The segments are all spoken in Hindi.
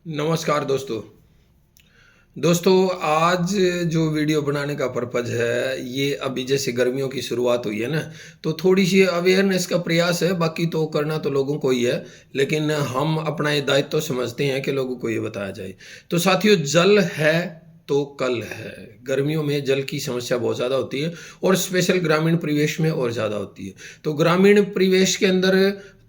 नमस्कार दोस्तों आज जो वीडियो बनाने का पर्पज़ है ये अभी जैसे गर्मियों की शुरुआत हुई है ना, तो थोड़ी सी अवेयरनेस का प्रयास है। बाकी तो करना तो लोगों को ही है, लेकिन हम अपना ये दायित्व तो समझते हैं कि लोगों को ये बताया जाए। तो साथियों, जल है तो कल है। गर्मियों में जल की समस्या बहुत ज़्यादा होती है और स्पेशल ग्रामीण परिवेश में और ज़्यादा होती है। तो ग्रामीण परिवेश के अंदर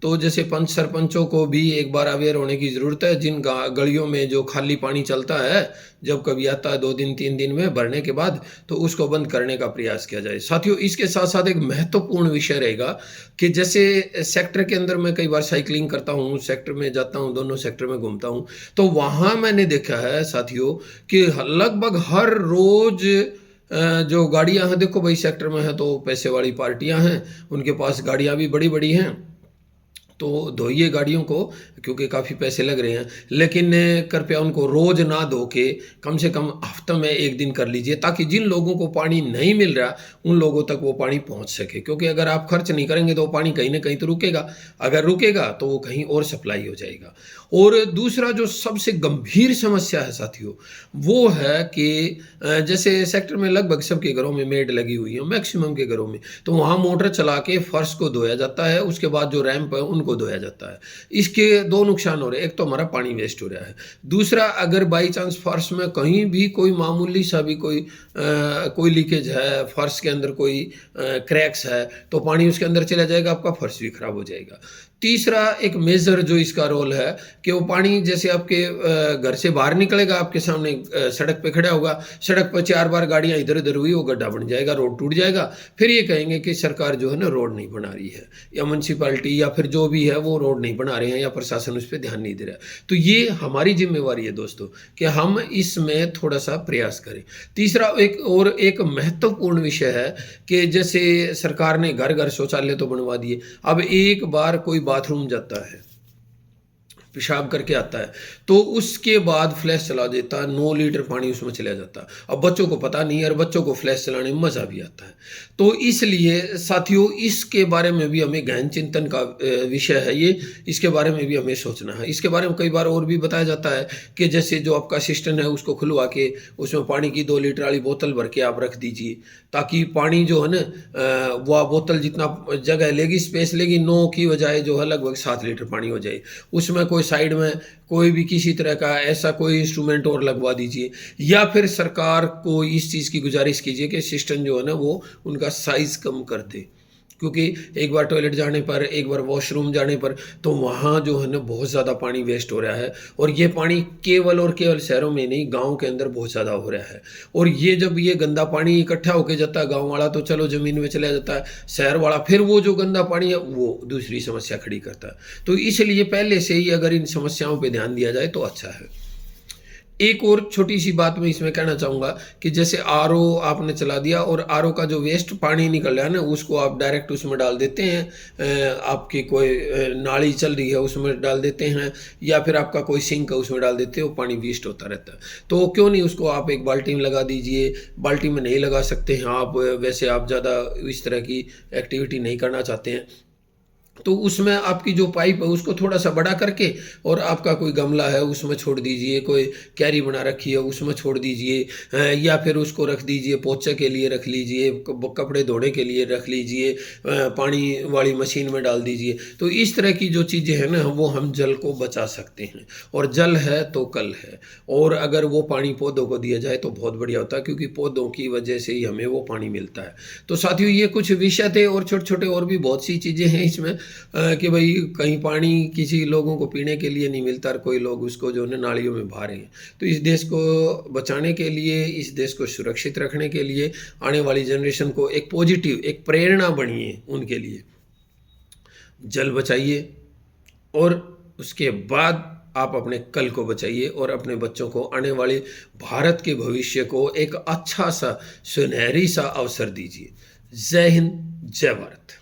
तो जैसे पंच सरपंचों को भी एक बार अवेयर होने की ज़रूरत है। जिन गलियों में जो खाली पानी चलता है, जब कभी आता है 2 दिन 3 दिन में भरने के बाद, तो उसको बंद करने का प्रयास किया जाए। साथियों, इसके साथ साथ एक महत्वपूर्ण विषय रहेगा कि जैसे सेक्टर के अंदर मैं कई बार साइकिलिंग करता हूँ, सेक्टर में जाता हूँ, दोनों सेक्टर में घूमता हूँ, तो वहाँ मैंने देखा है साथियों कि लगभग हर रोज़ जो गाड़ियाँ हैं, देखो भाई सेक्टर में है तो पैसे वाली पार्टियाँ हैं, उनके पास गाड़ियाँ भी बड़ी बड़ी हैं, तो धोइए गाड़ियों को, क्योंकि काफ़ी पैसे लग रहे हैं। लेकिन कृपया उनको रोज़ ना धो के कम से कम हफ्ते में एक दिन कर लीजिए, ताकि जिन लोगों को पानी नहीं मिल रहा उन लोगों तक वो पानी पहुंच सके। क्योंकि अगर आप खर्च नहीं करेंगे तो वो पानी कहीं ना कहीं तो रुकेगा, अगर रुकेगा तो वो कहीं और सप्लाई हो जाएगा। और दूसरा जो सबसे गंभीर समस्या है साथियों, वो है कि जैसे सेक्टर में लगभग सबके घरों में मेड लगी हुई है, मैक्सिमम के घरों में, तो वहाँ मोटर चला के फर्श को धोया जाता है, उसके बाद जो रैंप है उनको धोया जाता है। इसके दो नुकसान हो रहे हैं, एक तो हमारा पानी वेस्ट हो रहा है, दूसरा अगर बाई चांस फर्श में कहीं भी कोई मामूली सा भी कोई लीकेज है, फर्श के अंदर कोई क्रैक्स है, तो पानी उसके अंदर चला जाएगा, आपका फर्श भी खराब हो जाएगा। तीसरा एक मेजर जो इसका रोल है कि वो पानी जैसे आपके घर से बाहर निकलेगा, आपके सामने सड़क पे खड़ा होगा, सड़क पर 4 बार गाड़ियां इधर उधर हुई, वो गड्ढा बन जाएगा, रोड टूट जाएगा। फिर ये कहेंगे कि सरकार जो है ना रोड नहीं बना रही है, या म्यूनसिपालिटी या फिर जो भी है वो रोड नहीं बना रहे हैं, या प्रशासन उस पर ध्यान नहीं दे रहा है। तो ये हमारी जिम्मेवारी है दोस्तों कि हम इसमें थोड़ा सा प्रयास करें। तीसरा एक महत्वपूर्ण विषय है कि जैसे सरकार ने घर घर शौचालय तो बनवा दिए, अब एक बार कोई बाथरूम जाता है, पेशाब करके आता है, तो उसके बाद फ्लैश चला देता है, 9 लीटर पानी उसमें चला जाता है। अब बच्चों को पता नहीं है, और बच्चों को फ्लैश चलाने में मज़ा भी आता है। तो इसलिए साथियों, इसके बारे में भी हमें गहन चिंतन का विषय है ये, इसके बारे में भी हमें सोचना है। इसके बारे में कई बार और भी बताया जाता है कि जैसे जो आपका सिस्टम है उसको खुलवा के उसमें पानी की 2 लीटर वाली बोतल भर के आप रख दीजिए, ताकि पानी जो है ना वह बोतल जितना जगह लेगी, स्पेस लेगी, 9 की बजाय जो है लगभग 7 लीटर पानी हो जाए। उसमें कोई साइड में कोई भी किसी तरह का ऐसा कोई इंस्ट्रूमेंट और लगवा दीजिए, या फिर सरकार को इस चीज़ की गुजारिश कीजिए कि सिस्टम जो है ना वो उनका साइज़ कम कर दे। क्योंकि एक बार टॉयलेट जाने पर, एक बार वॉशरूम जाने पर, तो वहाँ जो है ना बहुत ज़्यादा पानी वेस्ट हो रहा है। और ये पानी केवल और केवल शहरों में नहीं, गाँव के अंदर बहुत ज़्यादा हो रहा है। और ये जब ये गंदा पानी इकट्ठा होके जाता है, गाँव वाला तो चलो ज़मीन में चला जाता है, शहर वाला फिर वो जो गंदा पानी है वो दूसरी समस्या खड़ी करता है। तो इसलिए पहले से ही अगर इन समस्याओं पर ध्यान दिया जाए तो अच्छा है। एक और छोटी सी बात मैं इसमें कहना चाहूँगा कि जैसे आरओ आपने चला दिया, और आरओ का जो वेस्ट पानी निकल रहा है ना उसको आप डायरेक्ट उसमें डाल देते हैं, आपकी कोई नाली चल रही है उसमें डाल देते हैं, या फिर आपका कोई सिंक है उसमें डाल देते हैं, वो पानी वेस्ट होता रहता है। तो क्यों नहीं उसको आप एक बाल्टी में लगा दीजिए। बाल्टी में नहीं लगा सकते हैं आप, वैसे आप ज़्यादा इस तरह की एक्टिविटी नहीं करना चाहते हैं, तो उसमें आपकी जो पाइप है उसको थोड़ा सा बड़ा करके, और आपका कोई गमला है उसमें छोड़ दीजिए, कोई कैरी बना रखी है उसमें छोड़ दीजिए, या फिर उसको रख दीजिए, पोछे के लिए रख लीजिए, कपड़े धोने के लिए रख लीजिए, पानी वाली मशीन में डाल दीजिए। तो इस तरह की जो चीज़ें हैं ना वो हम जल को बचा सकते हैं। और जल है तो कल है, और अगर वो पानी पौधों को दिया जाए तो बहुत बढ़िया होता है, क्योंकि पौधों की वजह से ही हमें वो पानी मिलता है। तो साथियों, ये कुछ विषय थे, और छोटे छोटे और भी बहुत सी चीज़ें हैं इसमें कि भाई कहीं पानी किसी लोगों को पीने के लिए नहीं मिलता, और कोई लोग उसको जो है नालियों में बहा रहे हैं। तो इस देश को बचाने के लिए, इस देश को सुरक्षित रखने के लिए, आने वाली जनरेशन को एक पॉजिटिव, एक प्रेरणा बनिए उनके लिए। जल बचाइए, और उसके बाद आप अपने कल को बचाइए, और अपने बच्चों को, आने वाले भारत के भविष्य को एक अच्छा सा सुनहरी सा अवसर दीजिए। जय हिंद, जय भारत।